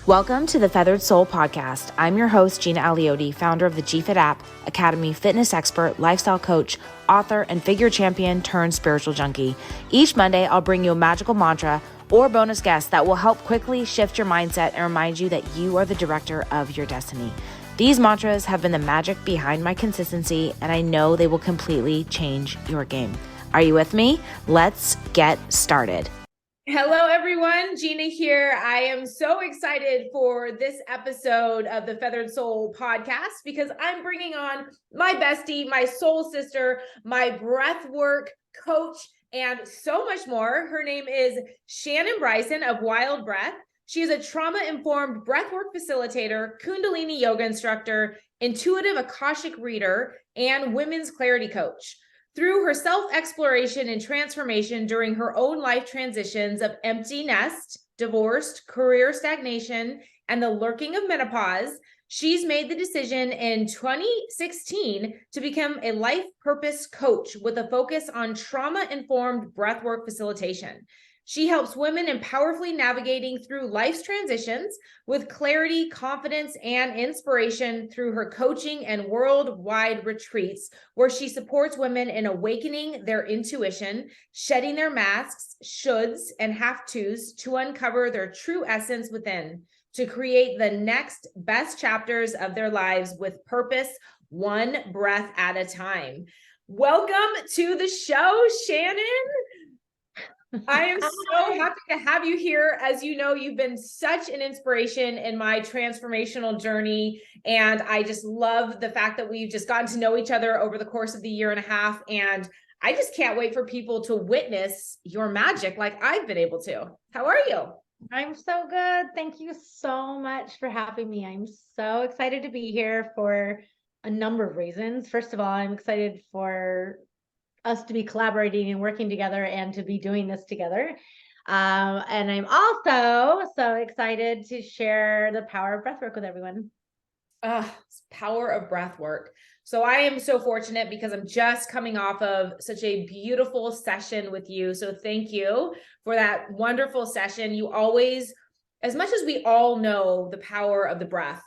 Welcome to the Feathered Soul Podcast. I'm your host, Gina Aliotti, founder of the GFit app, Academy, fitness expert, lifestyle coach, author, and figure champion turned spiritual junkie. Each Monday, I'll bring you a magical mantra or bonus guest that will help quickly shift your mindset and remind you that you are the director of your destiny. These mantras have been the magic behind my consistency, and I know they will completely change your game. Are you with me? Let's get started. Hello, everyone. Gina here. I am so excited for this episode of the Feathered Soul podcast because I'm bringing on my bestie, my soul sister, my breathwork coach, and so much more. Her name is Shannon Bryson of Wild Breath. She is a Trauma Informed Breathwork Facilitator, Kundalini Yoga Instructor, intuitive Akashic reader, and women's clarity coach. Through her self-exploration and transformation during her own life transitions of empty nest, divorced, career stagnation, and the lurking of menopause, she's made the decision in 2016 to become a life purpose coach with a focus on trauma-informed breathwork facilitation. She helps women in powerfully navigating through life's transitions with clarity, confidence, and inspiration through her coaching and worldwide retreats, where she supports women in awakening their intuition, shedding their masks, shoulds, and have-tos to uncover their true essence within, to create the next best chapters of their lives with purpose, one breath at a time. Welcome to the show, Shannon. I am so happy to have you here. As you know, you've been such an inspiration in my transformational journey. And I just love the fact that we've just gotten to know each other over the course of the year and a half. And I just can't wait for people to witness your magic like I've been able to. How are you? I'm so good. Thank you so much for having me. I'm so excited to be here for a number of reasons. First of all, I'm excited for us to be collaborating and working together and to be doing this together. And I'm also so excited to share the power of breathwork with everyone. Power of breathwork. So I am so fortunate because I'm just coming off of such a beautiful session with you. So thank you for that wonderful session. You always, as much as we all know the power of the breath,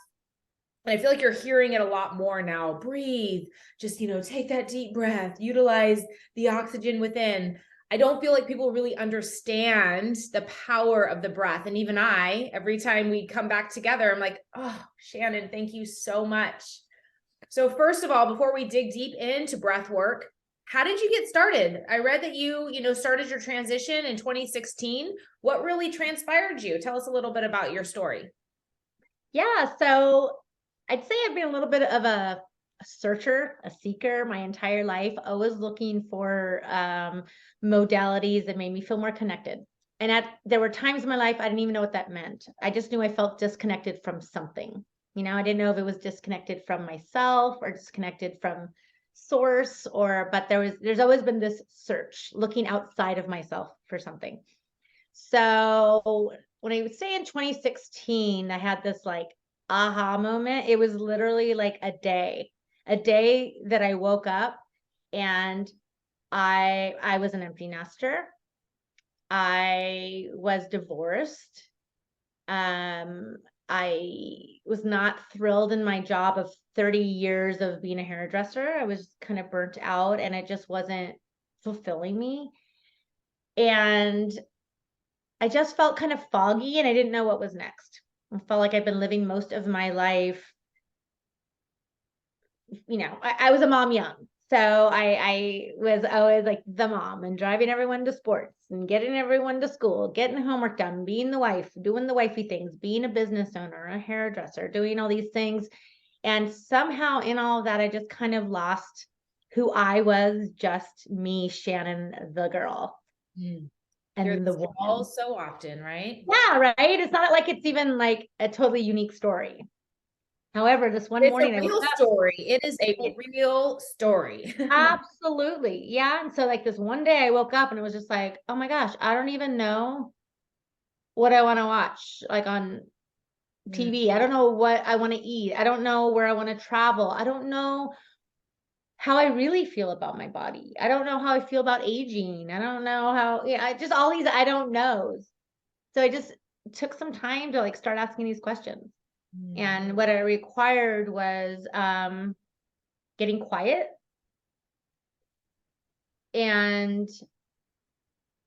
and I feel like you're hearing it a lot more now. Breathe, just, take that deep breath, utilize the oxygen within. I don't feel like people really understand the power of the breath. And even I, every time we come back together, I'm like, oh, Shannon, thank you so much. So first of all, before we dig deep into breath work, how did you get started? I read that you started your transition in 2016. What really transpired you? Tell us a little bit about your story. Yeah, so I'd say I've been a little bit of a searcher, a seeker my entire life, always looking for modalities that made me feel more connected. And there were times in my life I didn't even know what that meant. I just knew I felt disconnected from something. I didn't know if it was disconnected from myself or disconnected from source, but there's always been this search, looking outside of myself for something. So when I would say in 2016, I had this like aha moment. It was literally like a day that I woke up and I was an empty nester. I was divorced. I was not thrilled in my job of 30 years of being a hairdresser. I was kind of burnt out and it just wasn't fulfilling me. And I just felt kind of foggy and I didn't know what was next. I felt like I've been living most of my life. I was a mom young. So I was always like the mom and driving everyone to sports and getting everyone to school, getting homework done, being the wife, doing the wifey things, being a business owner, a hairdresser, doing all these things. And somehow in all of that, I just kind of lost who I was, just me, Shannon, the girl. And the woman. So often, right? Yeah, right. It's not like it's even like a totally unique story. However, this one morning, it's a real story. It is a real story. Absolutely. Yeah. And so like this one day I woke up and it was just like, oh my gosh, I don't even know what I want to watch like on TV. I don't know what I want to eat. I don't know where I want to travel. I don't know how I really feel about my body. I don't know how I feel about aging. I don't know how, just all these I don't knows. So I just took some time to like start asking these questions. Mm. And what it required was getting quiet and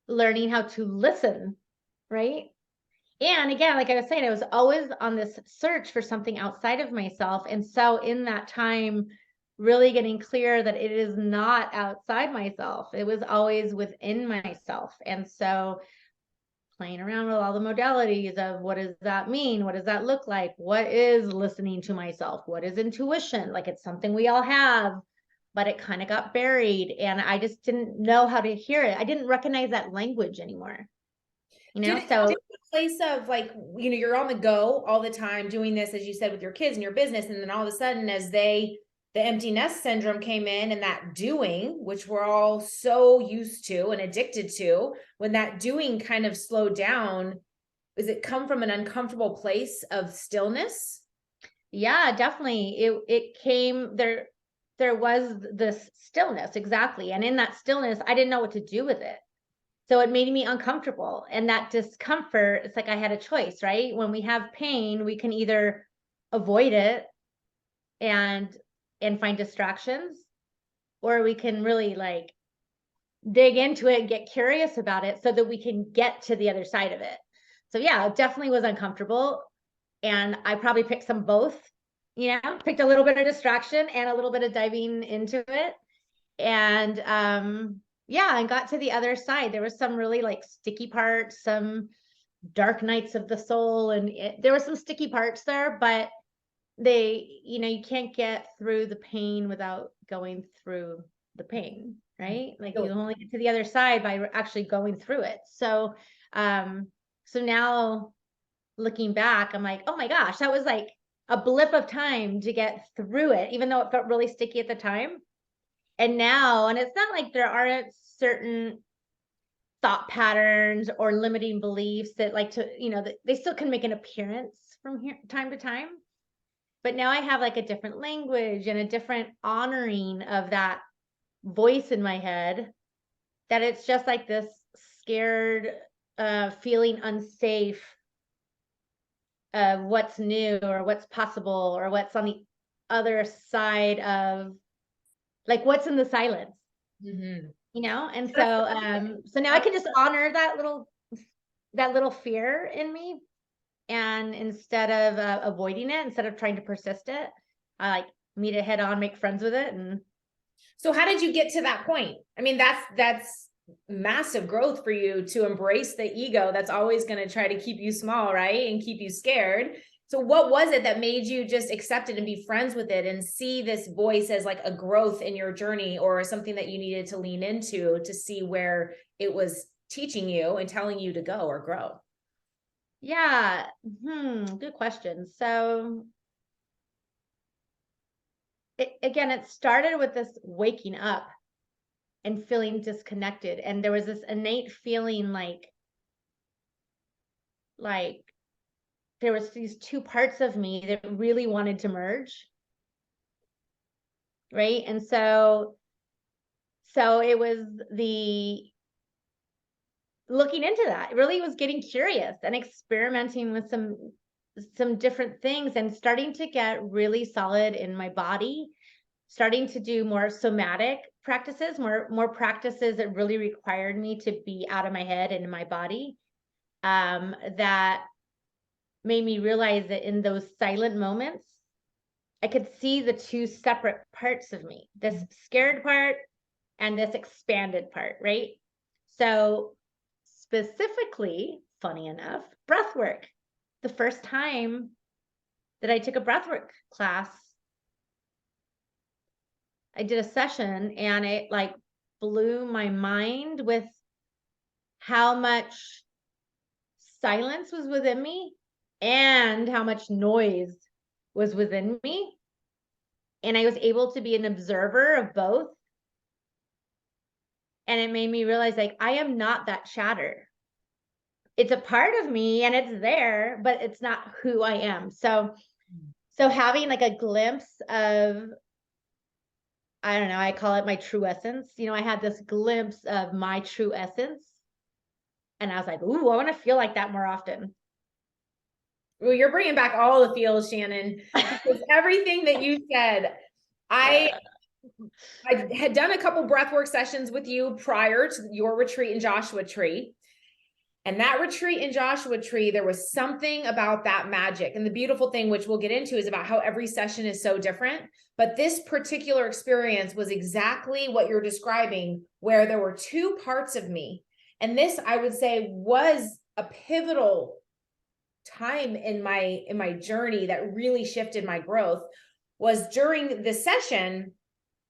learning how to listen, right? And again, like I was saying, I was always on this search for something outside of myself. And so in that time, really getting clear that it is not outside myself. It was always within myself. And so playing around with all the modalities of what does that mean? What does that look like? What is listening to myself? What is intuition? Like it's something we all have, but it kind of got buried and I just didn't know how to hear it. I didn't recognize that language anymore. Did it come to a place of like, you're on the go all the time doing this, as you said, with your kids and your business. And then all of a sudden, as the empty nest syndrome came in and that doing, which we're all so used to and addicted to, when that doing kind of slowed down, does it come from an uncomfortable place of stillness? Yeah, definitely. It came there. There was this stillness, exactly. And in that stillness, I didn't know what to do with it. So it made me uncomfortable. And that discomfort, it's like I had a choice, right? When we have pain, we can either avoid it and find distractions, or we can really like dig into it and get curious about it so that we can get to the other side of it. So yeah, it definitely was uncomfortable. And I probably picked some both, picked a little bit of distraction and a little bit of diving into it. And yeah, and got to the other side. There was some really like sticky parts, some dark nights of the soul, and there were some sticky parts there, but you can't get through the pain without going through the pain, right? Like you only get to the other side by actually going through it. So so now looking back, I'm like, oh my gosh, that was like a blip of time to get through it, even though it felt really sticky at the time. And now, and it's not like there aren't certain thought patterns or limiting beliefs that like to, that they still can make an appearance from here time to time. But now I have like a different language and a different honoring of that voice in my head, that it's just like this scared, feeling unsafe of what's new or what's possible or what's on the other side of like what's in the silence. Mm-hmm. And so now I can just honor that little fear in me, and instead of avoiding it, instead of trying to persist it, I like meet it head on, make friends with it. And so how did you get to that point? I mean, that's massive growth for you to embrace the ego that's always going to try to keep you small, right? And keep you scared. So what was it that made you just accept it and be friends with it and see this voice as like a growth in your journey, or something that you needed to lean into to see where it was teaching you and telling you to go or grow? yeah, good question. So it started with this waking up and feeling disconnected. And there was this innate feeling like there was these two parts of me that really wanted to merge. Right. And so it was the looking into that. It really was getting curious and experimenting with some different things and starting to get really solid in my body, starting to do more somatic practices, more practices that really required me to be out of my head and in my body. That made me realize that in those silent moments, I could see the two separate parts of me, this scared part and this expanded part, right? So specifically, funny enough, breath work. The first time that I took a breathwork class, I did a session and it like blew my mind with how much silence was within me and how much noise was within me. And I was able to be an observer of both. And it made me realize like, I am not that chatter. It's a part of me and it's there, but it's not who I am. So having like a glimpse of, I don't know, I call it my true essence. I had this glimpse of my true essence. And I was like, ooh, I want to feel like that more often. Well, you're bringing back all the feels, Shannon, because everything that you said, I had done a couple breathwork sessions with you prior to your retreat in Joshua Tree. And that retreat in Joshua Tree, there was something about that magic. And the beautiful thing, which we'll get into, is about how every session is so different. But this particular experience was exactly what you're describing, where there were two parts of me. And this, I would say, was a pivotal time in my journey that really shifted my growth. Was during the session,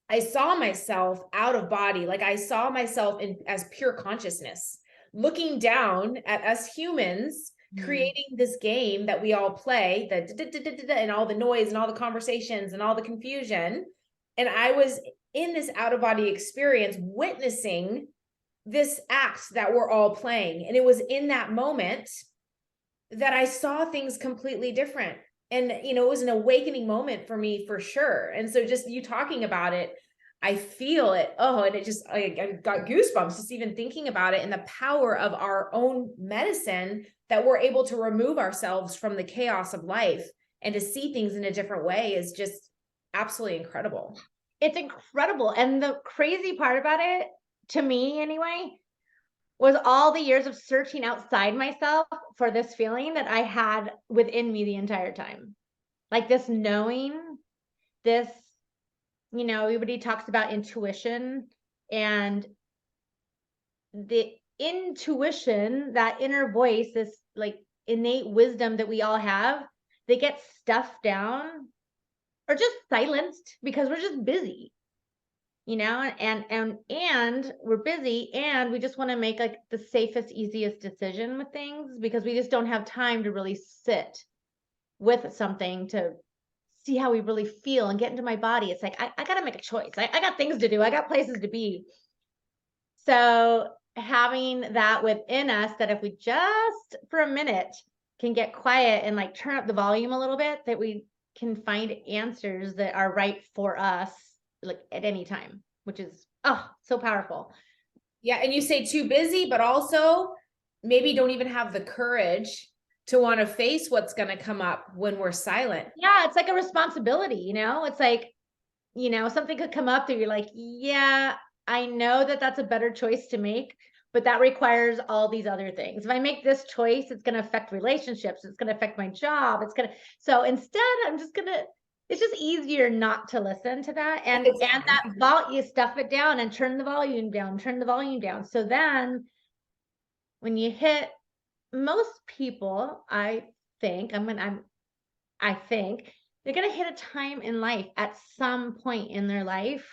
I saw myself out of body. Like I saw myself as pure consciousness, looking down at us humans, creating this game that we all play, and all the noise and all the conversations and all the confusion. And I was in this out of body experience, witnessing this act that we're all playing. And it was in that moment that I saw things completely different. And, it was an awakening moment for me, for sure. And so just you talking about it, I feel it. Oh, and it just, I got goosebumps just even thinking about it, and the power of our own medicine, that we're able to remove ourselves from the chaos of life and to see things in a different way is just absolutely incredible. It's incredible. And the crazy part about it, to me anyway, was all the years of searching outside myself for this feeling that I had within me the entire time. Like this knowing, this, everybody talks about intuition, and the intuition, that inner voice, this like innate wisdom that we all have, they get stuffed down or just silenced because we're just busy. And we're busy, and we just want to make like the safest, easiest decision with things because we just don't have time to really sit with something to see how we really feel and get into my body. It's like, I got to make a choice. I got things to do. I got places to be. So having that within us, that if we just for a minute can get quiet and like turn up the volume a little bit, that we can find answers that are right for us, like at any time, which is so powerful. Yeah. And you say too busy, but also maybe don't even have the courage to want to face what's going to come up when we're silent. Yeah, it's like a responsibility, it's like, something could come up that you're like, yeah, I know that that's a better choice to make, but that requires all these other things. If I make this choice, it's going to affect relationships, it's going to affect my job, so instead it's just easier not to listen to that. And that you stuff it down and turn the volume down. So then when you hit, most people, I think they're going to hit a time in life at some point in their life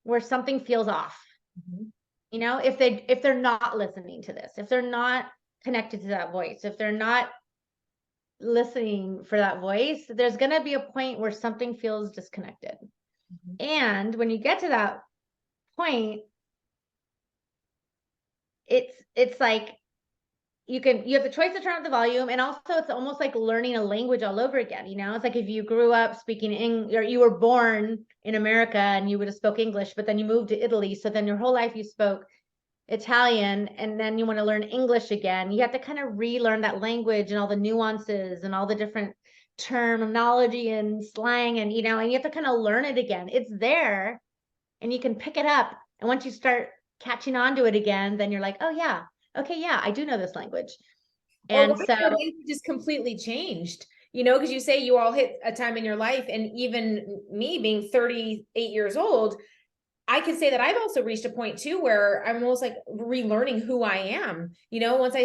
where something feels off. Mm-hmm. If they're not listening to this, if they're not connected to that voice, if they're not listening for that voice, there's going to be a point where something feels disconnected. Mm-hmm. And when you get to that point, it's like you have the choice to turn up the volume, and also it's almost like learning a language all over again. It's like if you grew up speaking English, or you were born in America and you would have spoke English, but then you moved to Italy, so then your whole life you spoke Italian, and then you want to learn English again. You have to kind of relearn that language and all the nuances and all the different terminology and slang, and and you have to kind of learn it again. It's there and you can pick it up, and once you start catching on to it again, then you're like, oh yeah, okay, yeah, I do know this language. And so your language is completely changed, because you say you all hit a time in your life, and even me being 38 years old, I could say that I've also reached a point too where I'm almost like relearning who I am. Once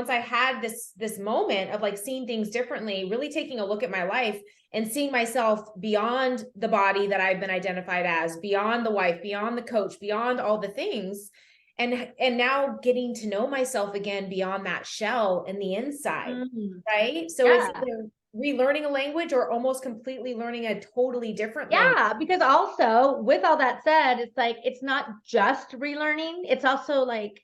I had this moment of like seeing things differently, really taking a look at my life and seeing myself beyond the body that I've been identified as, beyond the wife, beyond the coach, beyond all the things. And now getting to know myself again beyond that shell and the inside, right? So it's either relearning a language or almost completely learning a totally different language. Yeah, because also with all that said, it's like, it's not just relearning. It's also like,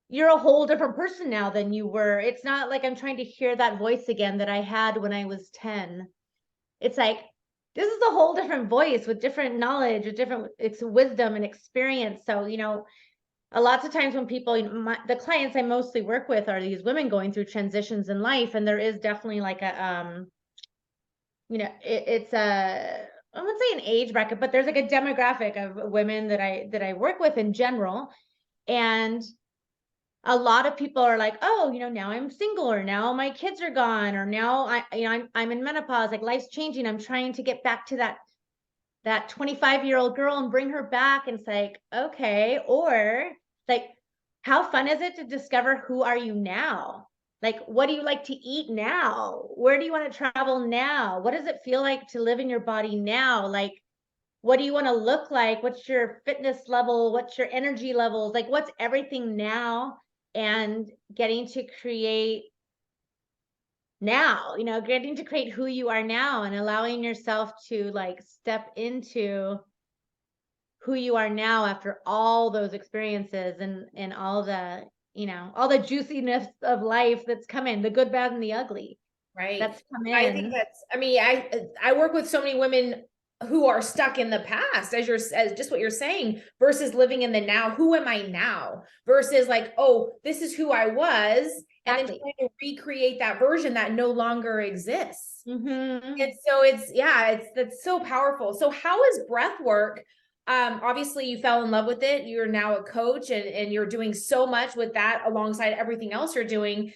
you're a whole different person now than you were. It's not like I'm trying to hear that voice again that I had when I was 10. It's like, this is a whole different voice with different knowledge, with different wisdom and experience. So, a lot of times when people, the clients I mostly work with are these women going through transitions in life. And there is definitely like a, it's a, I wouldn't say an age bracket, but there's like a demographic of women that I work with in general. And a lot of people are like, oh, now I'm single, or now my kids are gone, or now I'm in menopause, like life's changing. I'm trying to get back to that 25-year-old girl and bring her back. And it's like, okay. Or like, how fun is it to discover who are you now? Like, what do you like to eat now? Where do you want to travel now? What does it feel like to live in your body now? Like, what do you want to look like? What's your fitness level? What's your energy levels? Like, what's everything now? And getting to create now, getting to create who you are now, and allowing yourself to like step into who you are now after all those experiences and all the, all the juiciness of life that's come in, the good, bad, and the ugly. Right. That's come in. I think I work with so many women who are stuck in the past, as just what you're saying, versus living in the now. Who am I now? Versus like, oh, this is who I was. Exactly. And then trying to recreate that version that no longer exists. Mm-hmm. And so that's so powerful. So how is breath work? Obviously you fell in love with it. You're now a coach and you're doing so much with that alongside everything else you're doing.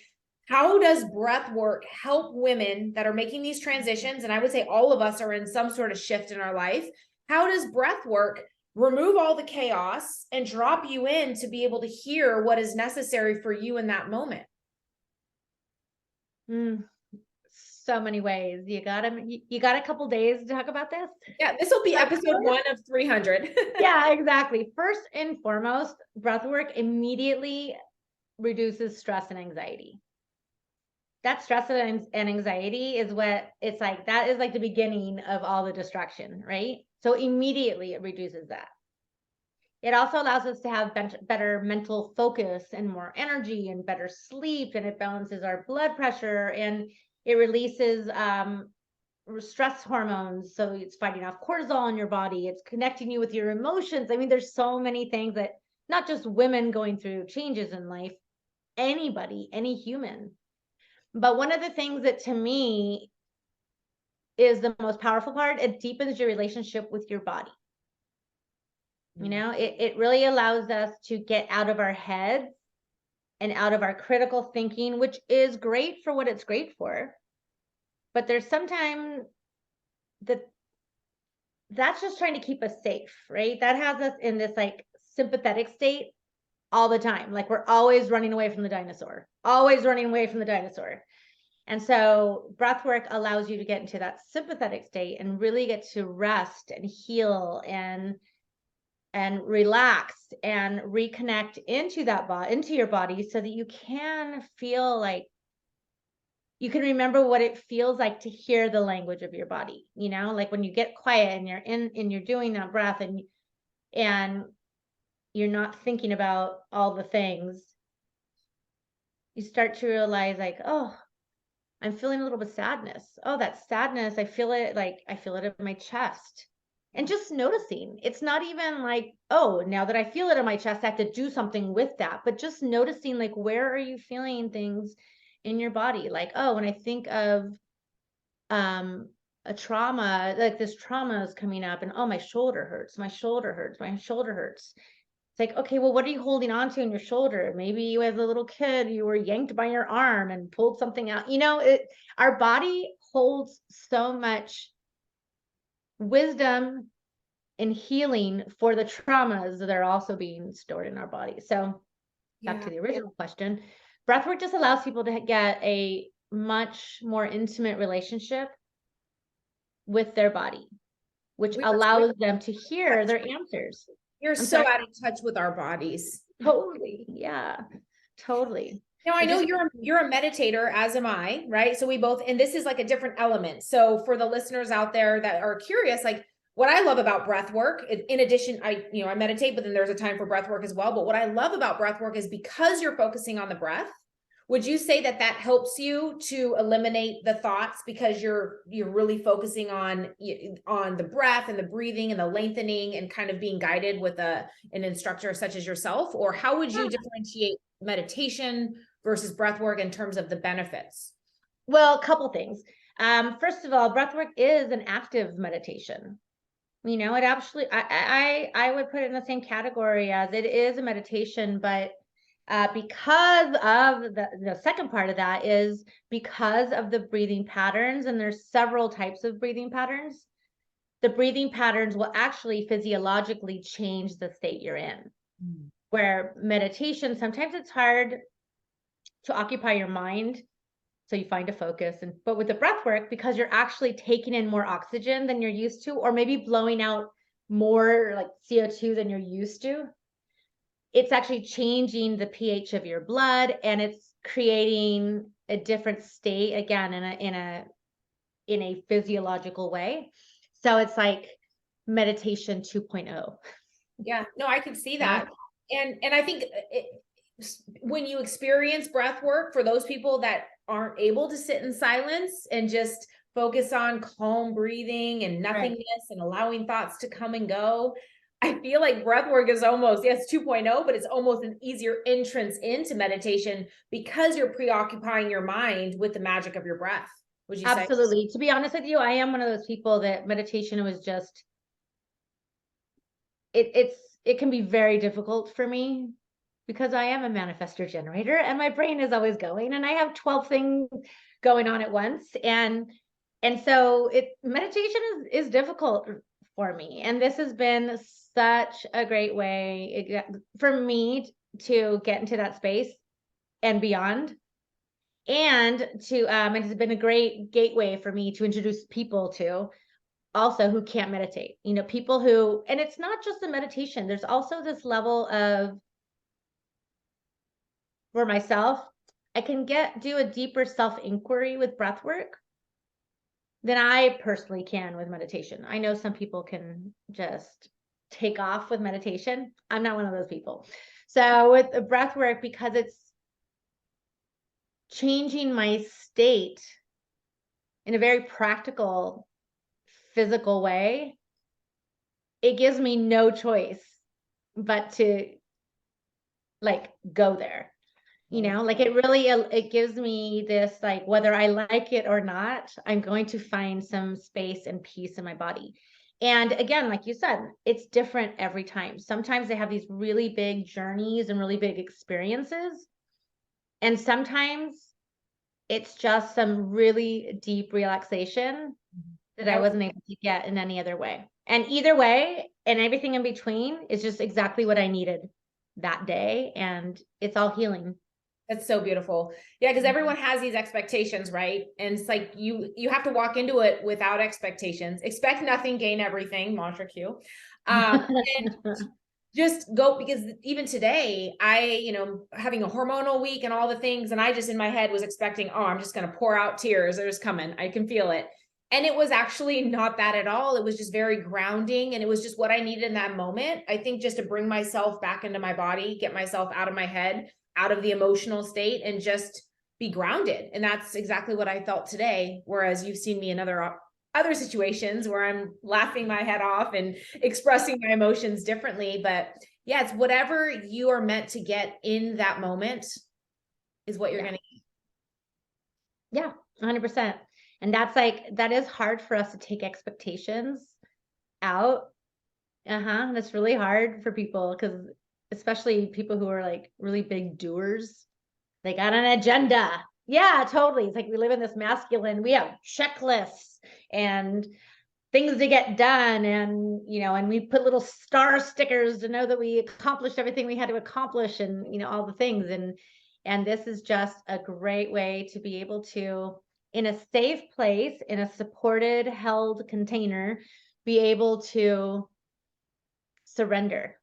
How does breath work help women that are making these transitions? And I would say all of us are in some sort of shift in our life. How does breath work remove all the chaos and drop you in to be able to hear what is necessary for you in that moment? So many ways. You got a couple days to talk about this? Yeah, this will be episode 1 of 300. Yeah, exactly. First and foremost, breath work immediately reduces stress and anxiety. That stress and anxiety is what it's like. That is like the beginning of all the distraction, right? So immediately it reduces that. It also allows us to have better mental focus and more energy and better sleep, and it balances our blood pressure, and it releases stress hormones. So it's fighting off cortisol in your body. It's connecting you with your emotions. I mean, there's so many things that not just women going through changes in life, anybody, any human. But one of the things that to me is the most powerful part, it deepens your relationship with your body. It really allows us to get out of our heads and out of our critical thinking, which is great for what it's great for. But there's sometimes that's just trying to keep us safe, right? That has us in this like sympathetic state all the time. Like we're always running away from the dinosaur, And so breath work allows you to get into that sympathetic state and really get to rest and heal and relax and reconnect into your body, so that you can feel like you can remember what it feels like to hear the language of your body. Like when you get quiet and you're doing that breath and you're not thinking about all the things, you start to realize like, oh, I'm feeling a little bit of sadness. Oh, that sadness, I feel it in my chest. And just noticing, it's not even like, oh, now that I feel it in my chest, I have to do something with that. But just noticing, like, where are you feeling things in your body? Like, oh, when I think of a trauma, like this trauma is coming up and, oh, my shoulder hurts. It's like, okay, well, what are you holding on to in your shoulder? Maybe you as a little kid, you were yanked by your arm and pulled something out. Our body holds so much wisdom and healing for the traumas that are also being stored in our body. So back to the original question, breathwork just allows people to get a much more intimate relationship with their body, which allows them to hear their answers. You're so out of touch with our bodies. Totally. Yeah, totally. Now I know you're a meditator, as am I, right? So we both, and this is like a different element. So for the listeners out there that are curious, like what I love about breath work, in addition, I meditate, but then there's a time for breath work as well. But what I love about breath work is because you're focusing on the breath, Would you say that that helps you to eliminate the thoughts because you're really focusing on the breath and the breathing and the lengthening and kind of being guided with an instructor such as yourself? Or how would you differentiate meditation versus breath work in terms of the benefits? Well, a couple things. First of all, breathwork is an active meditation. It actually, I would put it in the same category as it is a meditation, but because of the second part of that is because of the breathing patterns, and there's several types of breathing patterns. The breathing patterns will actually physiologically change the state you're in. Where meditation, sometimes it's hard to occupy your mind, so you find a focus. But with the breath work, because you're actually taking in more oxygen than you're used to, or maybe blowing out more like CO2 than you're used to, it's actually changing the pH of your blood, and it's creating a different state again in a physiological way. So it's like meditation 2.0. Yeah, no, I can see that. And I think when you experience breath work, for those people that aren't able to sit in silence and just focus on calm breathing and nothingness and allowing thoughts to come and go, I feel like breath work is almost, yes, 2.0, but it's almost an easier entrance into meditation because you're preoccupying your mind with the magic of your breath. Would you say? Absolutely. To be honest with you, I am one of those people that meditation was just, it can be very difficult for me because I am a manifestor generator and my brain is always going, and I have 12 things going on at once. And so meditation is difficult for me. And this has been such a great way for me to get into that space and beyond. And it has been a great gateway for me to introduce people to also who can't meditate, people who, and it's not just the meditation, there's also this level of, for myself, I can do a deeper self-inquiry with breath work than I personally can with meditation. I know some people can just take off with meditation. I'm not one of those people. So with the breath work, because it's changing my state in a very practical, physical way, it gives me no choice but to go there. It gives me this, whether I like it or not, I'm going to find some space and peace in my body. And again, like you said, it's different every time. Sometimes they have these really big journeys and really big experiences. And sometimes it's just some really deep relaxation that I wasn't able to get in any other way. And either way, and everything in between is just exactly what I needed that day. And it's all healing. That's so beautiful. Yeah, because everyone has these expectations, right? And it's like you have to walk into it without expectations. Expect nothing, gain everything, mantra Q. And just go, because even today, having a hormonal week and all the things, and I just in my head was expecting, I'm just going to pour out tears. They're just coming. I can feel it. And it was actually not that at all. It was just very grounding. And it was just what I needed in that moment. I think just to bring myself back into my body, get myself out of my head, out of the emotional state, and just be grounded. And that's exactly what I felt today. Whereas you've seen me in other situations where I'm laughing my head off and expressing my emotions differently. But yeah, it's whatever you are meant to get in that moment is what you're going to get. Yeah, 100%. And that is hard for us to take expectations out. That's really hard for people, because especially people who are really big doers, they got an agenda. Yeah, totally. It's like we live in this masculine, we have checklists and things to get done. And, and we put little star stickers to know that we accomplished everything we had to accomplish, and, all the things. And this is just a great way to be able to, in a safe place, in a supported, held container, be able to surrender.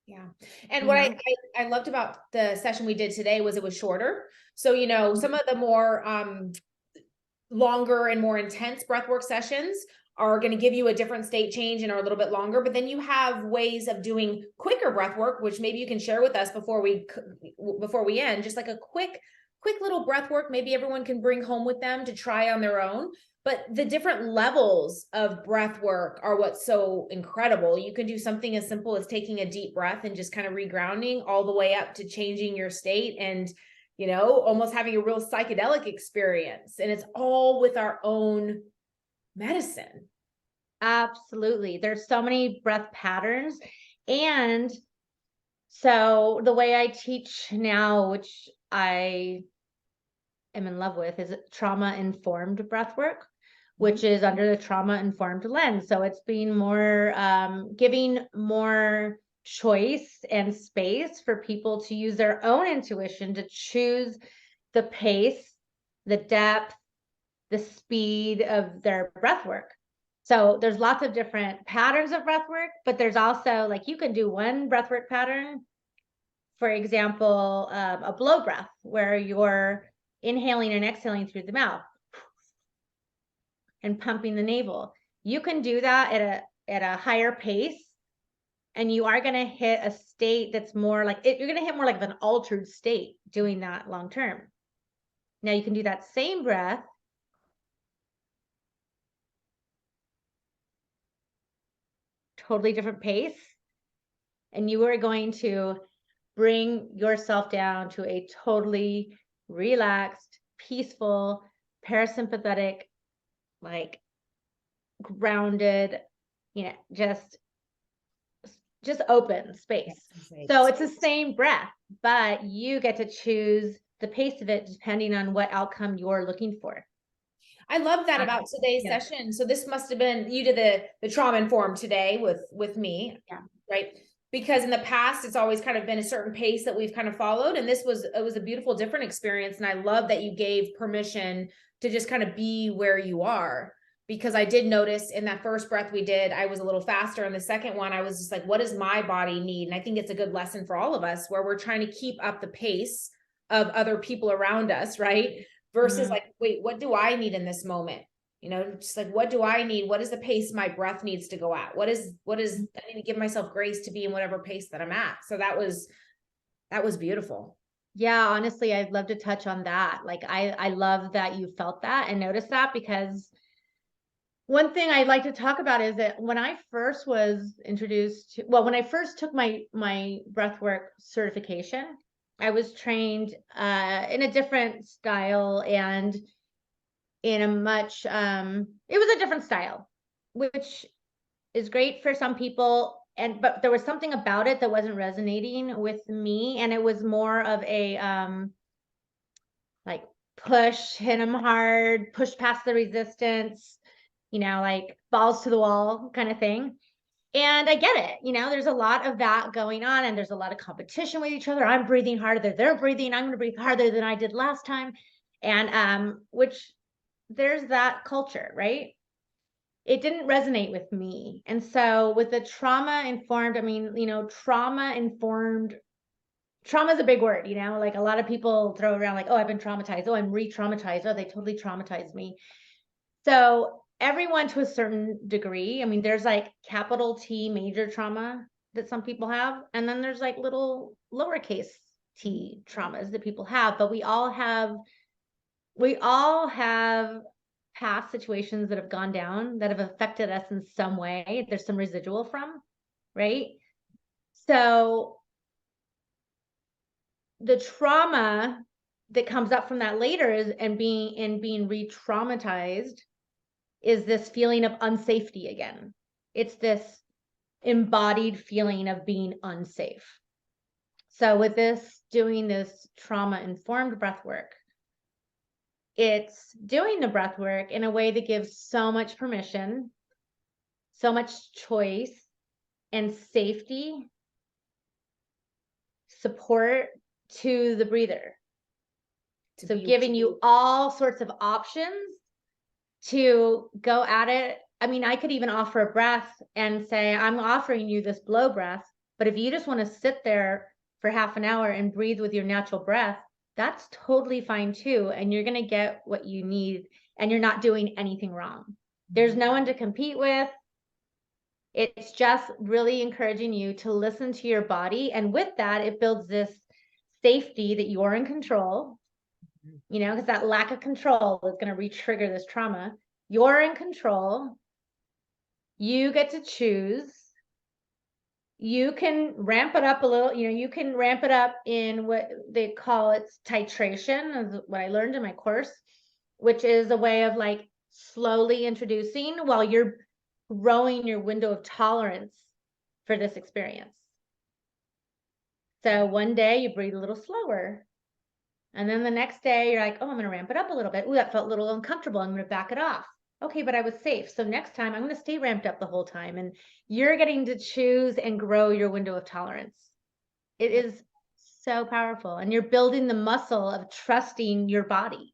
Yeah. And what I loved about the session we did today was it was shorter. So, some of the more longer and more intense breathwork sessions are going to give you a different state change and are a little bit longer. But then you have ways of doing quicker breathwork, which maybe you can share with us before we end, just like a quick quick little breath work, maybe everyone can bring home with them to try on their own. But the different levels of breath work are what's so incredible. You can do something as simple as taking a deep breath and just kind of regrounding, all the way up to changing your state and, you know, almost having a real psychedelic experience. And it's all with our own medicine. Absolutely. There's so many breath patterns. And so the way I teach now, which I am in love with, is trauma informed breath work, which is under the trauma informed lens. So it's being more, giving more choice and space for people to use their own intuition to choose the pace, the depth, the speed of their breath work. So there's lots of different patterns of breath work, but there's also, like, you can do one breath work pattern, for example, a blow breath, where you're inhaling and exhaling through the mouth and pumping the navel. You can do that at a higher pace, and you are going to hit a state that's more like it, you're going to hit more like of an altered state doing that long term. Now you can do that same breath totally different pace, and you are going to bring yourself down to a totally relaxed, peaceful, parasympathetic, like grounded, you know, just open space. So it's the same breath, but you get to choose the pace of it depending on what outcome you're looking for. I love that about today's session. So this must have been, you did the trauma informed today with me, right? Because in the past, it's always kind of been a certain pace that we've kind of followed. And it was a beautiful, different experience. And I love that you gave permission to just kind of be where you are. Because I did notice in that first breath we did, I was a little faster. And the second one, I was just like, what does my body need? And I think it's a good lesson for all of us, where we're trying to keep up the pace of other people around us, right? Versus like, wait, what do I need in this moment? You know, just like, what do I need? What is the pace my breath needs to go at? What is, I need to give myself grace to be in whatever pace that I'm at. So that was beautiful. Yeah, honestly, I'd love to touch on that. Like, I love that you felt that and noticed that, because one thing I'd like to talk about is that when I first was introduced to, well, when I first took my breathwork certification, I was trained in a different style and in a much, it was a different style, which is great for some people. But there was something about it that wasn't resonating with me. And it was more of a, like, push, hit them hard, push past the resistance, you know, like balls to the wall kind of thing. And I get it. You know, there's a lot of that going on, and there's a lot of competition with each other. I'm breathing harder, they're breathing, I'm going to breathe harder than I did last time. And which there's that culture, right? It didn't resonate with me. And so with the trauma informed, I mean, you know, trauma is a big word, you know, like a lot of people throw around like, oh, I've been traumatized. Oh, I'm re-traumatized. Oh, they totally traumatized me. So everyone to a certain degree. I mean, there's like capital T major trauma that some people have, and then there's like little lowercase t traumas that people have, but we all have past situations that have gone down that have affected us in some way. There's some residual from, right? So the trauma that comes up from that later is being re-traumatized is this feeling of unsafety again. It's this embodied feeling of being unsafe. So with doing this trauma-informed breath work, it's doing the breath work in a way that gives so much permission, so much choice, and safety, support to the breather. So giving you all sorts of options to go at it. I mean, I could even offer a breath and say, I'm offering you this blow breath, but if you just want to sit there for half an hour and breathe with your natural breath, that's totally fine too. And you're going to get what you need, and you're not doing anything wrong. There's no one to compete with. It's just really encouraging you to listen to your body. And with that, it builds this safety that you're in control. you know, because that lack of control is going to re-trigger this trauma. You're in control. You get to choose. You can ramp it up a little, you know, you can ramp it up in what they call it titration, is what I learned in my course, which is a way of like slowly introducing while you're growing your window of tolerance for this experience. So one day you breathe a little slower. And then the next day you're like, oh, I'm going to ramp it up a little bit. Ooh, that felt a little uncomfortable. I'm going to back it off. Okay, but I was safe. So next time I'm going to stay ramped up the whole time. And you're getting to choose and grow your window of tolerance. It is so powerful. And you're building the muscle of trusting your body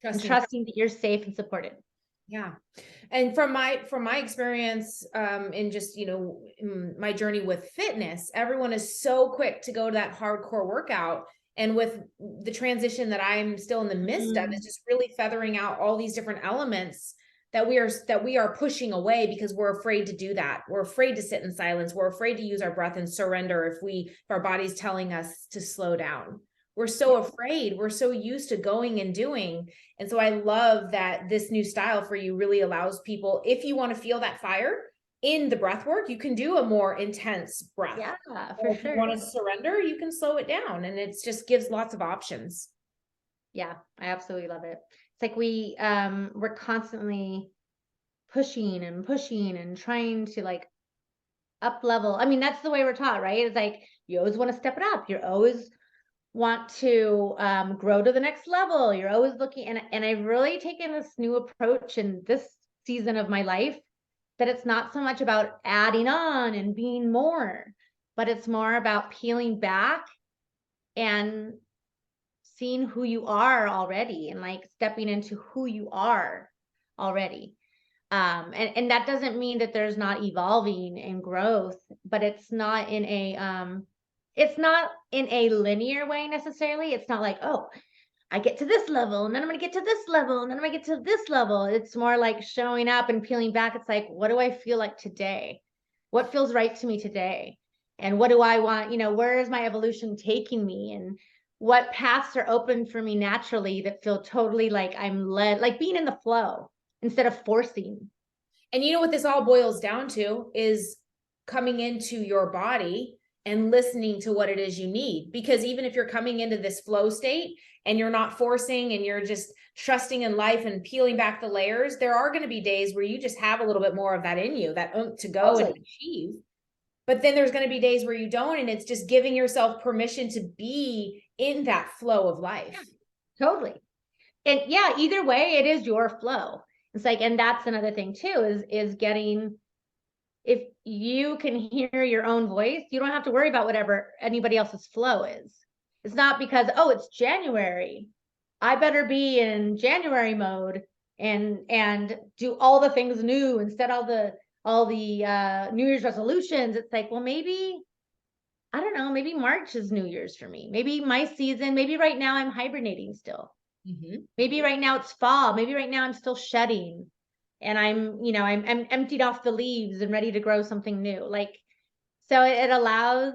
and trusting that you're safe and supported. Yeah. And from my experience, in just, you know, in my journey with fitness, everyone is so quick to go to that hardcore workout. And with the transition that I'm still in the midst of, is just really feathering out all these different elements that we are pushing away because we're afraid to do that. We're afraid to sit in silence. We're afraid to use our breath and surrender if our body's telling us to slow down. We're so afraid. We're so used to going and doing. And so I love that this new style for you really allows people, if you want to feel that fire in the breath work, you can do a more intense breath. Yeah, for sure. If you want to surrender, you can slow it down, and it just gives lots of options. Yeah, I absolutely love it. It's like we're constantly pushing and trying to like up level. I mean, that's the way we're taught, right? It's like you always want to step it up. You always want to grow to the next level. You're always looking, and I've really taken this new approach in this season of my life, that it's not so much about adding on and being more, but it's more about peeling back and seeing who you are already, and like stepping into who you are already. And that doesn't mean that there's not evolving and growth, but it's not in a linear way necessarily. It's not like, oh, I get to this level and then I'm going to get to this level and then I'm going to get to this level. It's more like showing up and peeling back. It's like, what do I feel like today? What feels right to me today? And what do I want? You know, where is my evolution taking me? And what paths are open for me naturally that feel totally like I'm led, like being in the flow instead of forcing. And you know what this all boils down to is coming into your body and listening to what it is you need. Because even if you're coming into this flow state and you're not forcing and you're just trusting in life and peeling back the layers, there are going to be days where you just have a little bit more of that in you, that to go and achieve. But then there's going to be days where you don't, and it's just giving yourself permission to be in that flow of life. Yeah, totally. And yeah, either way, it is your flow. It's like, and that's another thing too, is getting, if you can hear your own voice, you don't have to worry about whatever anybody else's flow is. It's not because, oh, it's January, I better be in January mode and do all the things new instead of all the New Year's resolutions. It's like, well, maybe, I don't know, maybe March is New Year's for me. Maybe my season, maybe right now I'm hibernating still. Maybe right now it's fall. Maybe right now I'm still shedding and I'm emptied off the leaves and ready to grow something new. Like, so it allows,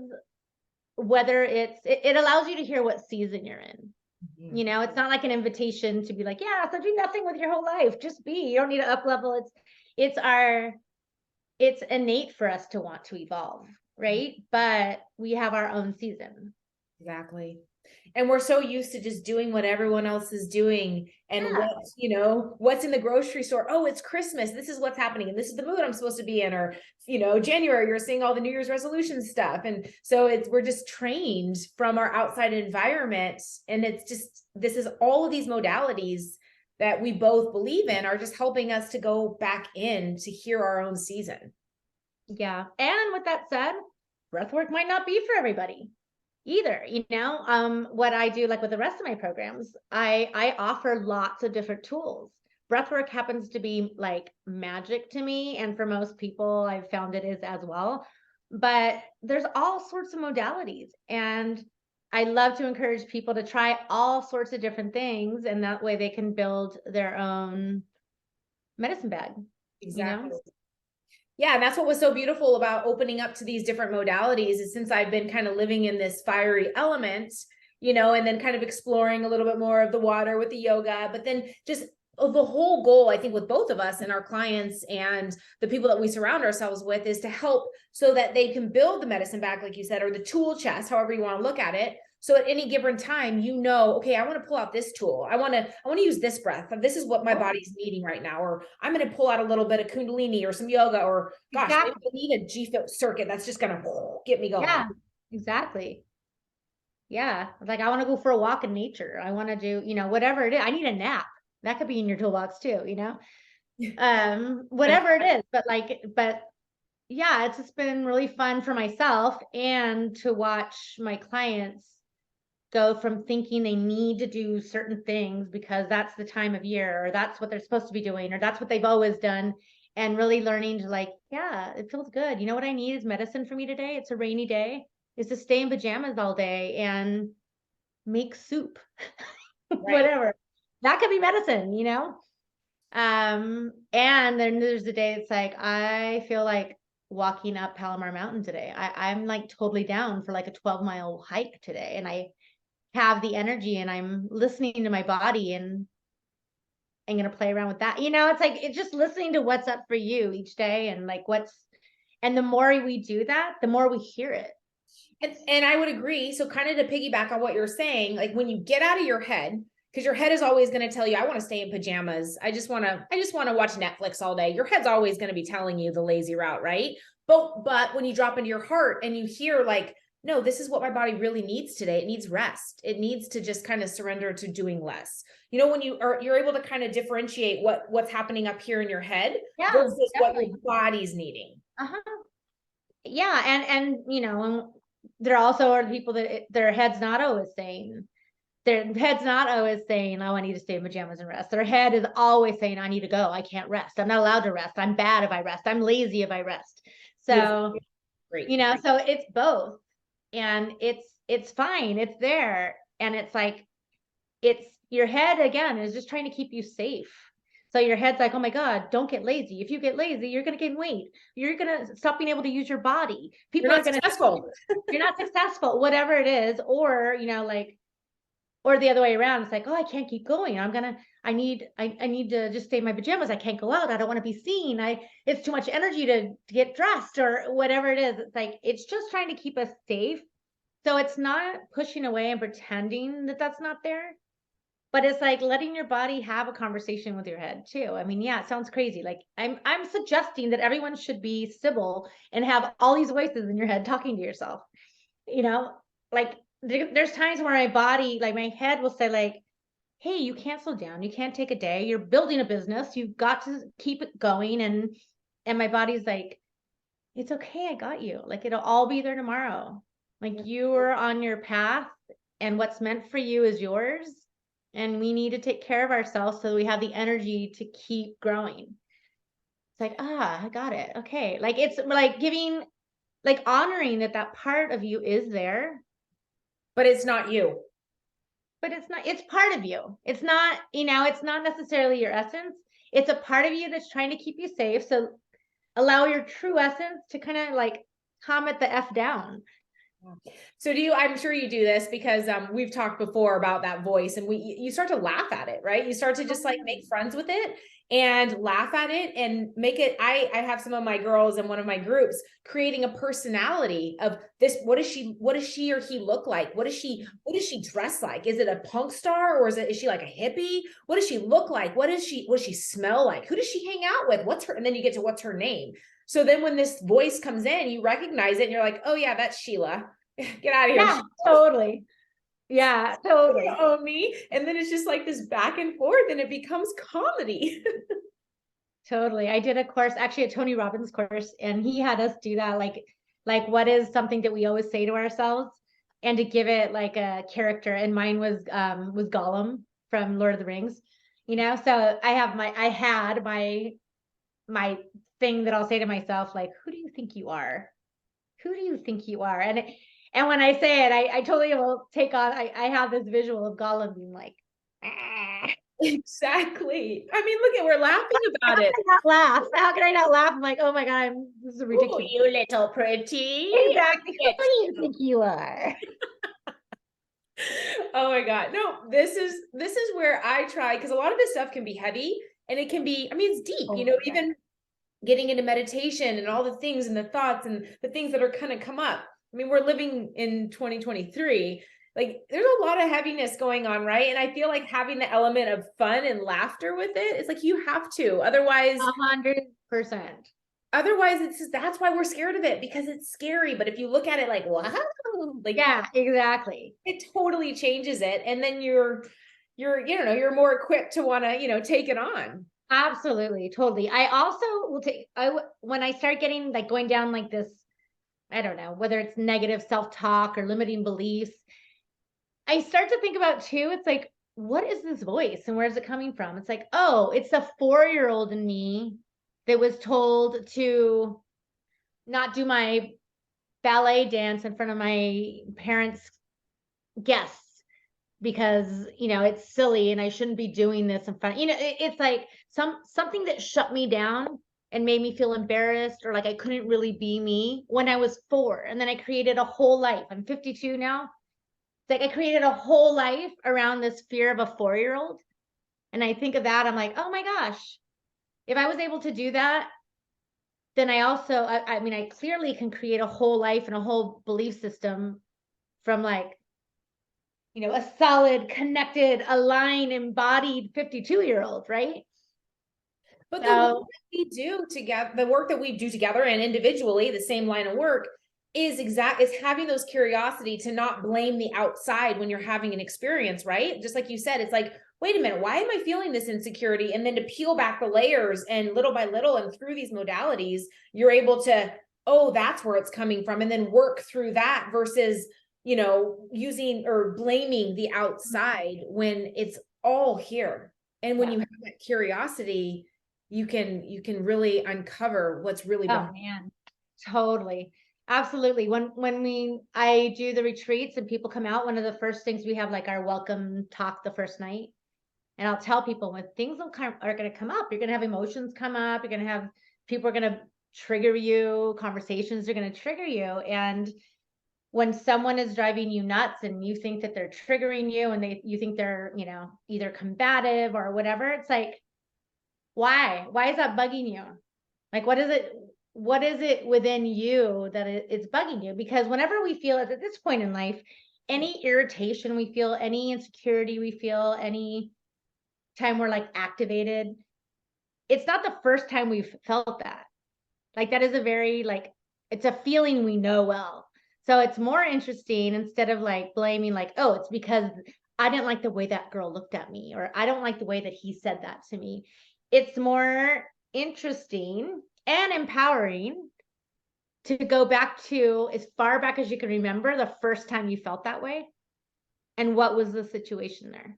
it allows you to hear what season you're in. You know, it's not like an invitation to be like, yeah, so do nothing with your whole life. Just be. You don't need to up level. It's innate for us to want to evolve, right? But we have our own season. Exactly. And we're so used to just doing what everyone else is doing. And what's in the grocery store? Oh, it's Christmas. This is what's happening. And this is the mood I'm supposed to be in. Or, January, you're seeing all the New Year's resolution stuff. And so we're just trained from our outside environment. And this is all of these modalities that we both believe in are just helping us to go back in to hear our own season. Yeah. And with that said, breathwork might not be for everybody either. What I do, like with the rest of my programs, I offer lots of different tools. Breathwork happens to be like magic to me, and for most people I've found it is as well, but there's all sorts of modalities, and I love to encourage people to try all sorts of different things, and that way they can build their own medicine bag. Exactly. Yeah, and that's what was so beautiful about opening up to these different modalities is since I've been kind of living in this fiery element, and then kind of exploring a little bit more of the water with the yoga, but then just the whole goal, I think, with both of us and our clients and the people that we surround ourselves with is to help so that they can build the medicine bag, like you said, or the tool chest, however you want to look at it. So at any given time, okay, I want to pull out this tool. I want to use this breath. This is what my body's needing right now. Or I'm going to pull out a little bit of Kundalini or some yoga, or gosh, maybe I need a G-fit circuit. That's just going to get me going. Yeah, exactly. Yeah. Like I want to go for a walk in nature. I want to do, whatever it is. I need a nap. That could be in your toolbox too, whatever it is, but yeah, it's just been really fun for myself and to watch my clients go from thinking they need to do certain things because that's the time of year, or that's what they're supposed to be doing, or that's what they've always done. And really learning to yeah, it feels good. You know what I need is medicine for me today. It's a rainy day, is to stay in pajamas all day and make soup, whatever. That could be medicine, and then there's the day it's like, I feel like walking up Palomar Mountain today. I'm like totally down for like a 12-mile hike today. And I have the energy and I'm listening to my body and I'm going to play around with that. It's like, it's just listening to what's up for you each day and and the more we do that, the more we hear it. And I would agree. So kind of to piggyback on what you're saying, like when you get out of your head, because your head is always going to tell you, I want to stay in pajamas. I just want to watch Netflix all day. Your head's always going to be telling you the lazy route, right? But when you drop into your heart and you hear no, this is what my body really needs today. It needs rest. It needs to just kind of surrender to doing less. When you're able to kind of differentiate what's happening up here in your head versus definitely what your body's needing. Yeah. And there also are people that their head's not always saying, oh, I need to stay in pajamas and rest. Their head is always saying, I need to go. I can't rest. I'm not allowed to rest. I'm bad if I rest. I'm lazy if I rest. So, great. So it's both. And it's fine. It's there. And it's like, it's your head again is just trying to keep you safe. So your head's like, oh my God, don't get lazy. If you get lazy, you're going to gain weight. You're going to stop being able to use your body. People are going to, you're not successful, whatever it is. Or, or the other way around. It's like, oh, I can't keep going. I need to just stay in my pajamas. I can't go out. I don't want to be seen. It's too much energy to get dressed or whatever it is. It's like, it's just trying to keep us safe. So it's not pushing away and pretending that that's not there, but it's like letting your body have a conversation with your head too. I mean, yeah, it sounds crazy. Like I'm suggesting that everyone should be Sybil and have all these voices in your head talking to yourself, there's times where my body, my head will say hey, you can't slow down. You can't take a day. You're building a business. You've got to keep it going. And my body's like, it's okay. I got you. It'll all be there tomorrow. You're on your path and what's meant for you is yours. And we need to take care of ourselves so we have the energy to keep growing. It's like, I got it. Okay. It's giving, honoring that part of you is there. But it's not you. But it's part of you. It's not, it's not necessarily your essence. It's a part of you that's trying to keep you safe. So allow your true essence to kind of calm it the F down. So I'm sure you do this because we've talked before about that voice and you start to laugh at it, right? You start to just make friends with it and laugh at it and make it. I have some of my girls in one of my groups creating a personality of this. What does she or he look like? What does she dress like? Is it a punk star or is she like a hippie? What does she look like? What does she smell like? Who does she hang out with? And then you get to what's her name. So then when this voice comes in, you recognize it and you're like, oh yeah, that's Sheila. Get out of here. Yeah, totally. Yeah, totally. Oh, me. And then it's just this back and forth and it becomes comedy. Totally. I did a course, actually a Tony Robbins course, and he had us do that. What is something that we always say to ourselves and to give it a character. And mine was Gollum from Lord of the Rings, so I had my thing that I'll say to myself, who do you think you are? Who do you think you are? And when I say it, I totally will take on, I have this visual of Gollum being like, ah. Exactly. I mean, look we're laughing about it. How can I not laugh? I'm like, oh my God, this is ridiculous. Ooh, you little pretty. Exactly. Who do you think you are? Oh my God. No, this is where I try, because a lot of this stuff can be heavy and it can be, I mean, it's deep, Oh, you know, yeah. even getting into meditation and all the things and the thoughts and the things that are kind of come up. I mean, we're living in 2023. Like there's a lot of heaviness going on, right? And I feel like having the element of fun and laughter with it, it's like you have to. Otherwise, 100%. it's just, that's why we're scared of it, because it's scary. But if you look at it like, wow, like Yeah, exactly. it totally changes it. And then you're, you know, you're more equipped to want to, you know, take it on. Absolutely, totally. I also will take, when I start getting like going down like this, I don't know, whether it's negative self-talk or limiting beliefs, I start to think about too, it's like, what is this voice and where is it coming from? It's like, oh, it's the 4-year-old in me that was told to not do my ballet dance in front of my parents' guests because, you know, it's silly and I shouldn't be doing this in front. You know, it's like something that shut me down and made me feel embarrassed or like I couldn't really be me when I was 4. And then I created a whole life. I'm 52 now. It's like I created a whole life around this fear of a 4-year-old. And I think of that, I'm like, oh my gosh, if I was able to do that, then I also, I mean, I clearly can create a whole life and a whole belief system from like, you know, a solid, connected, aligned, embodied 52-year-old, right? But the work So, that we do together, the work that we do together and individually, the same line of work, is having those curiosity to not blame the outside when you're having an experience, right? Just like you said, it's like, wait a minute, why am I feeling this insecurity? And then to peel back the layers and little by little and through these modalities, you're able to, oh, that's where it's coming from, and then work through that versus, you know, using or blaming the outside when it's all here. And when yeah. you have that curiosity, you can really uncover what's really Oh behind. man, totally. Absolutely. I do the retreats and people come out, one of the first things we have like our welcome talk the first night. And I'll tell people when things are going to come up, you're going to have emotions come up, you're going to have people are going to trigger you, conversations are going to trigger you. And when someone is driving you nuts and you think that they're triggering you and you think they're, you know, either combative or whatever, it's like, why is that bugging you? Like, what is it within you that it's bugging you? Because whenever we feel at this point in life, any irritation we feel, any insecurity we feel, any time we're like activated, it's not the first time we've felt that. Like that is a very like, it's a feeling we know well. So it's more interesting instead of like blaming like, oh, it's because I didn't like the way that girl looked at me, or I don't like the way that he said that to me. It's more interesting and empowering to go back to as far back as you can remember the first time you felt that way. And what was the situation there?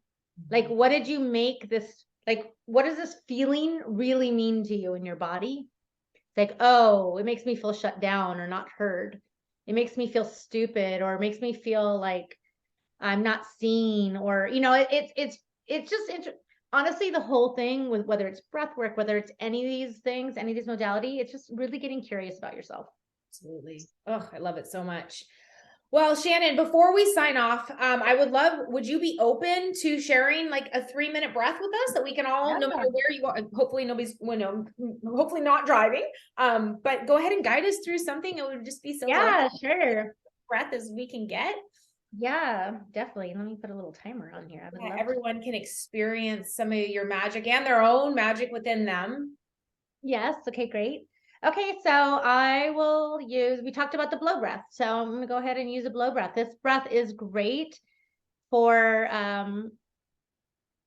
Like, what did you make this, like, what does this feeling really mean to you in your body? Like, oh, it makes me feel shut down or not heard. It makes me feel stupid, or it makes me feel like I'm not seen, or, you know, it's just honestly, the whole thing with whether it's breath work, whether it's any of these things, any of these modality, it's just really getting curious about yourself. Absolutely. Oh, I love it so much. Well, Shannon, before we sign off, would you be open to sharing like a 3-minute breath with us that we can all, no matter where you are, hopefully nobody's, you know, hopefully not driving, but go ahead and guide us through something. It would just be so Yeah, sure. breath as we can get. Yeah, definitely. Let me put a little timer on here. I would love Everyone can experience some of your magic and their own magic within them. Yes. Okay, great. Okay, so we talked about the blow breath. So I'm going to go ahead and use a blow breath. This breath is great for,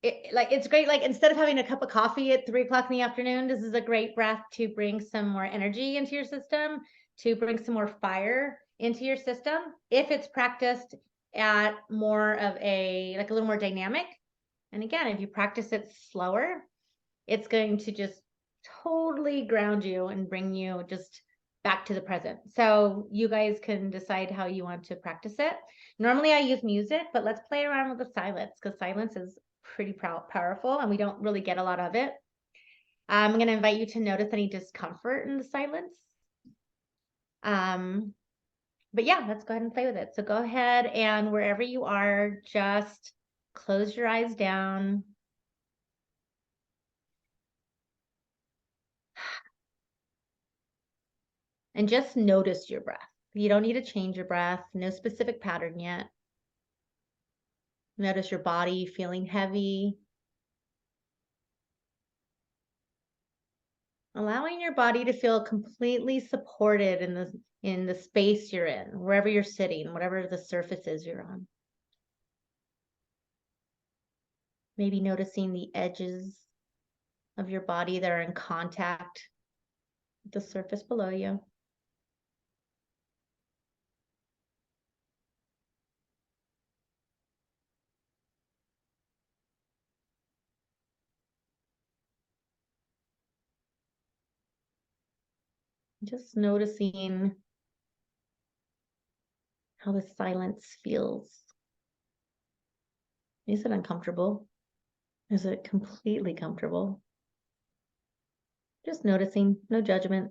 it's great. Like instead of having a cup of coffee at 3 o'clock in the afternoon, this is a great breath to bring some more energy into your system, to bring some more fire into your system. If it's practiced at more of like a little more dynamic. And again, if you practice it slower, it's going to just totally ground you and bring you just back to the present. So you guys can decide how you want to practice it. Normally I use music, but let's play around with the silence, because silence is pretty powerful and we don't really get a lot of it. I'm going to invite you to notice any discomfort in the silence. But yeah, let's go ahead and play with it. So go ahead and wherever you are, just close your eyes down. And just notice your breath. You don't need to change your breath, no specific pattern yet. Notice your body feeling heavy. Allowing your body to feel completely supported in the space you're in, wherever you're sitting, whatever the surface is you're on. Maybe noticing the edges of your body that are in contact with the surface below you. Just noticing how the silence feels. Is it uncomfortable? Is it completely comfortable? Just noticing, no judgment.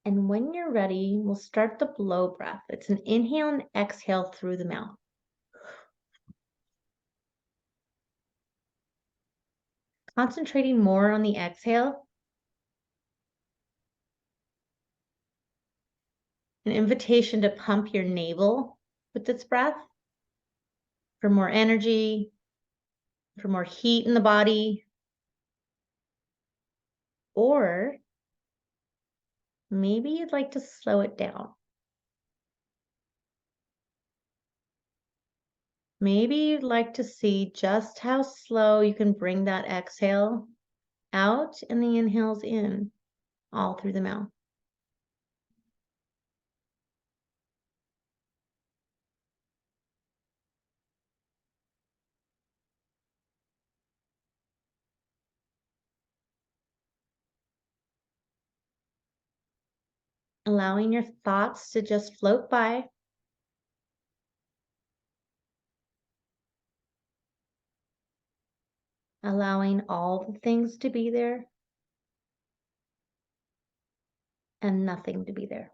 And when you're ready, we'll start the blow breath. It's an inhale and exhale through the mouth. Concentrating more on the exhale. An invitation to pump your navel with this breath for more energy, for more heat in the body. Or maybe you'd like to slow it down. Maybe you'd like to see just how slow you can bring that exhale out and the inhales in, all through the mouth. Allowing your thoughts to just float by. Allowing all the things to be there and nothing to be there.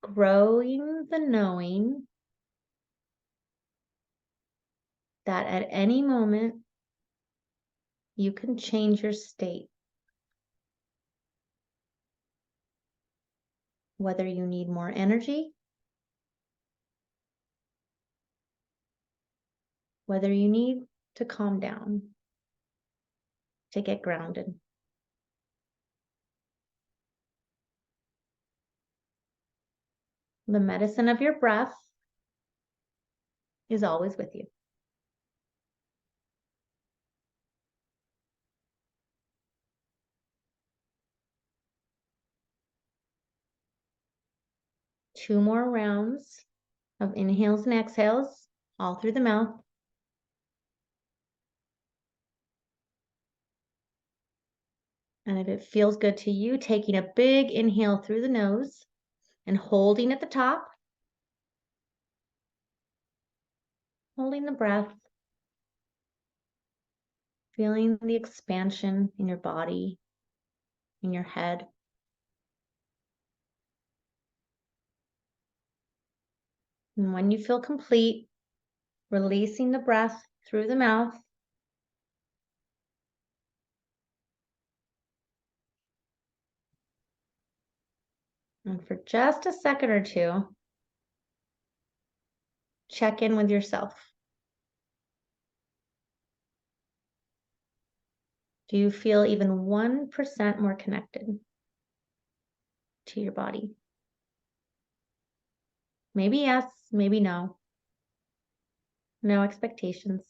Growing the knowing that at any moment you can change your state. Whether you need more energy, whether you need to calm down, to get grounded. The medicine of your breath is always with you. Two more rounds of inhales and exhales, all through the mouth. And if it feels good to you, taking a big inhale through the nose and holding at the top. Holding the breath. Feeling the expansion in your body, in your head. And when you feel complete, releasing the breath through the mouth. And for just a second or two, check in with yourself. Do you feel even 1% more connected to your body? Maybe yes, maybe no. No expectations,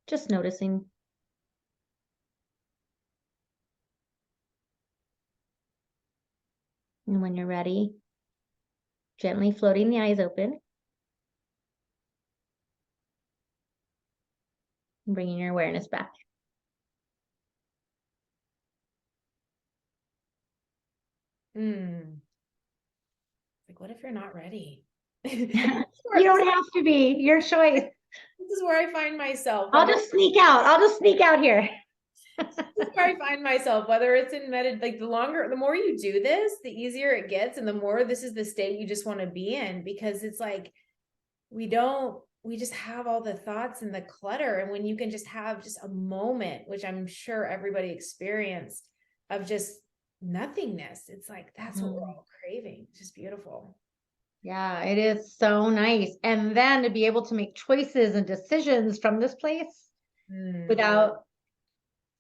just noticing. And when you're ready, gently floating the eyes open. And bringing your awareness back. Like, what if you're not ready? You don't have to be. Your choice. This is where I find myself. I'll just sneak out here. This is where I find myself, whether it's in like the more you do this, the easier it gets. And the more this is the state you just want to be in, because it's like, we just have all the thoughts and the clutter. And when you can just have just a moment, which I'm sure everybody experienced, of just nothingness, it's like, that's what we're all craving. It's just beautiful. Yeah, it is so nice. And then to be able to make choices and decisions from this place without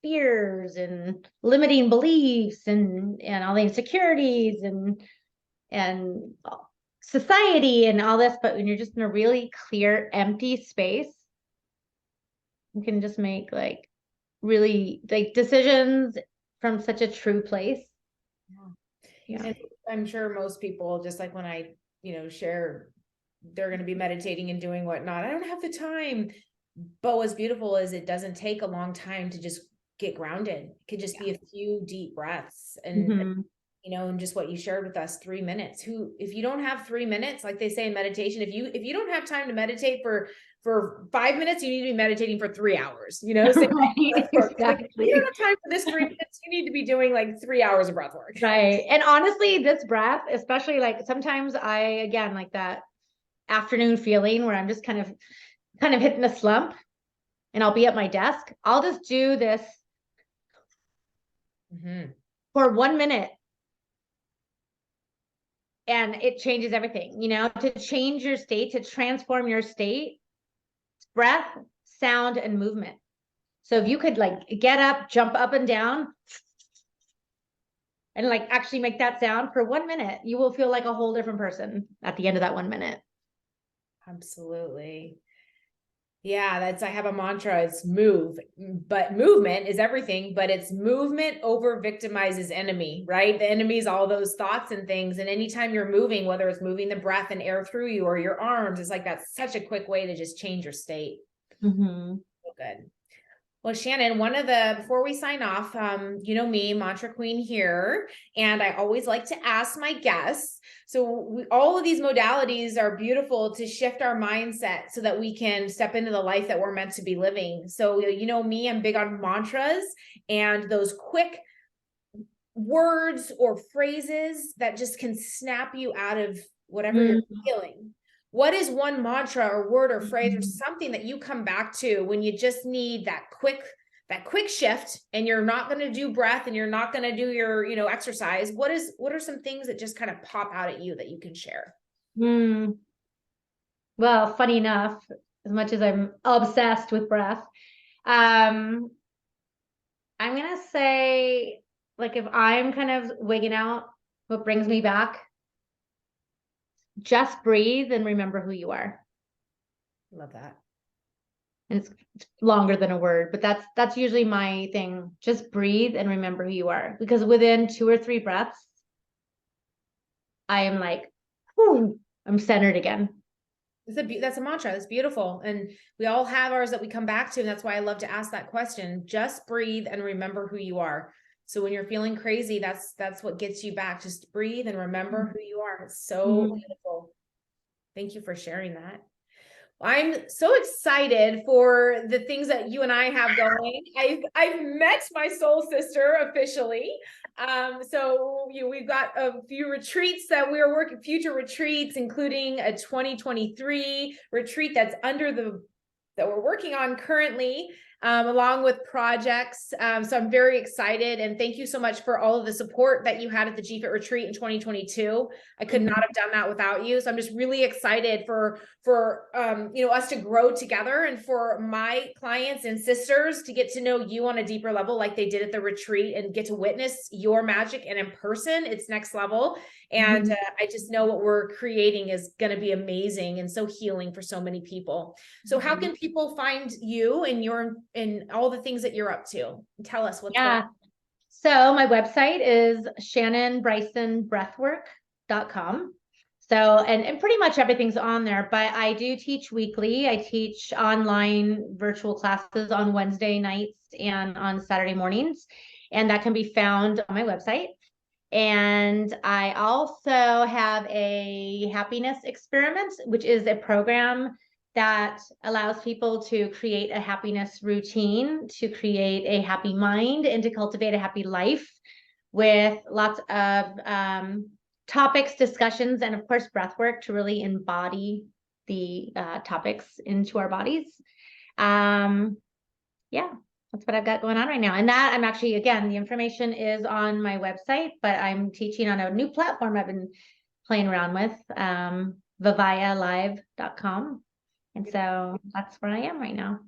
fears and limiting beliefs and all the insecurities and society and all this. But when you're just in a really clear, empty space, you can just make like really like decisions from such a true place. Yeah. And I'm sure most people, just like when I, share, they're going to be meditating and doing whatnot, I don't have the time. But what's beautiful is it doesn't take a long time to just get grounded. It could just be a few deep breaths and, and just what you shared with us, 3 minutes. If you don't have 3 minutes, like they say in meditation, if you don't have time to meditate for 5 minutes, you need to be meditating for 3 hours, So Right, exactly. Like, if you don't have time for this 3 minutes, you need to be doing like 3 hours of breath work. Right. And honestly, this breath, especially like sometimes again, like that afternoon feeling where I'm just kind of hitting a slump and I'll be at my desk. I'll just do this for 1 minute. And it changes everything, to change your state, to transform your state, breath, sound, and movement. So if you could like get up, jump up and down, and like actually make that sound for 1 minute, you will feel like a whole different person at the end of that 1 minute. Absolutely. Yeah, I have a mantra, it's move, but movement is everything, but it's movement over victimizes enemy, right? The enemy is all those thoughts and things. And anytime you're moving, whether it's moving the breath and air through you or your arms, it's like, that's such a quick way to just change your state. So good. Well, Shannon, before we sign off, me, Mantra Queen here, and I always like to ask my guests. So all of these modalities are beautiful to shift our mindset so that we can step into the life that we're meant to be living. So, me, I'm big on mantras and those quick words or phrases that just can snap you out of whatever you're feeling. What is one mantra or word or phrase or something that you come back to when you just need that quick shift and you're not going to do breath and you're not going to do your, exercise? What are some things that just kind of pop out at you that you can share? Well, funny enough, as much as I'm obsessed with breath, I'm going to say, like, if I'm kind of wigging out, what brings me back, just breathe and remember who you are. Love that. And it's longer than a word, but that's usually my thing. Just breathe and remember who you are, because within 2 or 3 breaths, I am like, whew, I'm centered again. That's a mantra. That's beautiful. And we all have ours that we come back to. And that's why I love to ask that question. Just breathe and remember who you are. So when you're feeling crazy, that's what gets you back. Just breathe and remember who you are. It's so beautiful. Thank you for sharing that. I'm so excited for the things that you and I have going. I've met my soul sister officially. So we've got a few retreats that we are working, future retreats, including a 2023 retreat that we're working on currently, along with projects. So I'm very excited, and thank you so much for all of the support that you had at the GFIT retreat in 2022. I could not have done that without you. So I'm just really excited for us to grow together, and for my clients and sisters to get to know you on a deeper level, like they did at the retreat, and get to witness your magic. And in person, it's next level. And I just know what we're creating is going to be amazing and so healing for so many people. So how can people find you and all the things that you're up to? Tell us what's going on. So my website is shannonbrysonbreathwork.com. So, and pretty much everything's on there, but I do teach weekly. I teach online virtual classes on Wednesday nights and on Saturday mornings, and that can be found on my website. And I also have a happiness experiment, which is a program that allows people to create a happiness routine, to create a happy mind, and to cultivate a happy life with lots of topics, discussions, and of course, breath work to really embody the topics into our bodies. Yeah, that's what I've got going on right now. And that I'm actually, again, the information is on my website, but I'm teaching on a new platform I've been playing around with, vivayalive.com. And so that's where I am right now.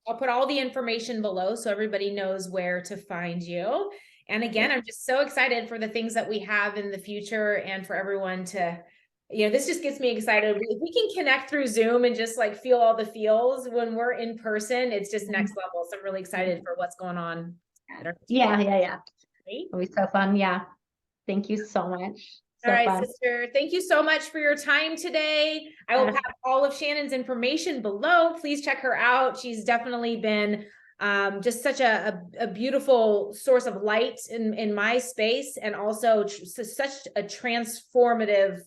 I'll put all the information below so everybody knows where to find you. And again, I'm just so excited for the things that we have in the future and for everyone to, this just gets me excited. If we can connect through Zoom and just like feel all the feels when we're in person, it's just next level. So I'm really excited for what's going on. Yeah. It'll be so fun. Yeah. Thank you so much. So all right, fun. sister. Thank you so much for your time today. I will have all of Shannon's information below. Please check her out. She's definitely been just such a beautiful source of light in my space, and also such a transformative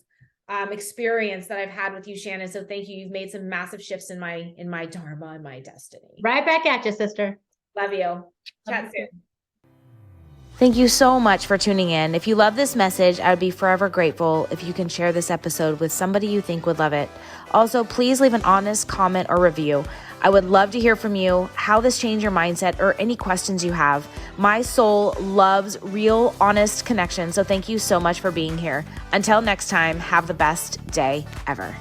experience that I've had with you, Shannon. So thank you. You've made some massive shifts in my dharma and my destiny. Right back at you, sister. Love you. Chat soon. Thank you so much for tuning in. If you love this message, I would be forever grateful if you can share this episode with somebody you think would love it. Also, please leave an honest comment or review. I would love to hear from you, how this changed your mindset, or any questions you have. My soul loves real, honest connection, so thank you so much for being here. Until next time, have the best day ever.